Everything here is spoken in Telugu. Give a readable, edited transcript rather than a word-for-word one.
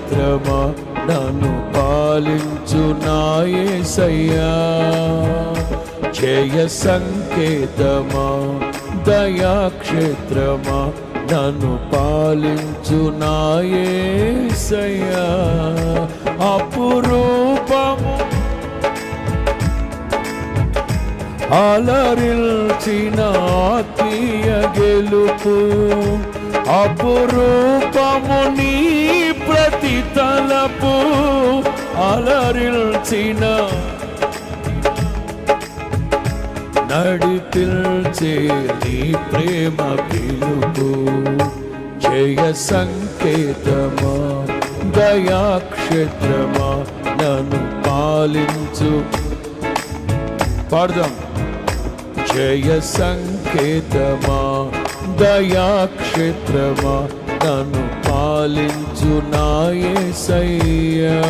క్షేత్రమా నన్ను పాలించు నా యేసయ్యా. జయ సంకేతమా దయాక్షేత్రమా నన్ను పాలించు నా యేసయ్యా. అపురూపము అలరిల్చిన ఆత్మీయ గెలుపు, అపురూపము నీ ప్రతి తలపు, అలరిల్చిన నడిపిల్చే నీ ప్రేమ పిలుపు. జయ సంకేతమా దయాక్షేత్రమా నన్ను పాలించు. పాడదాం. జయ సంకేతమా దయాక్షేత్రమా నన్ను పాలించు నా యేసయ్యా.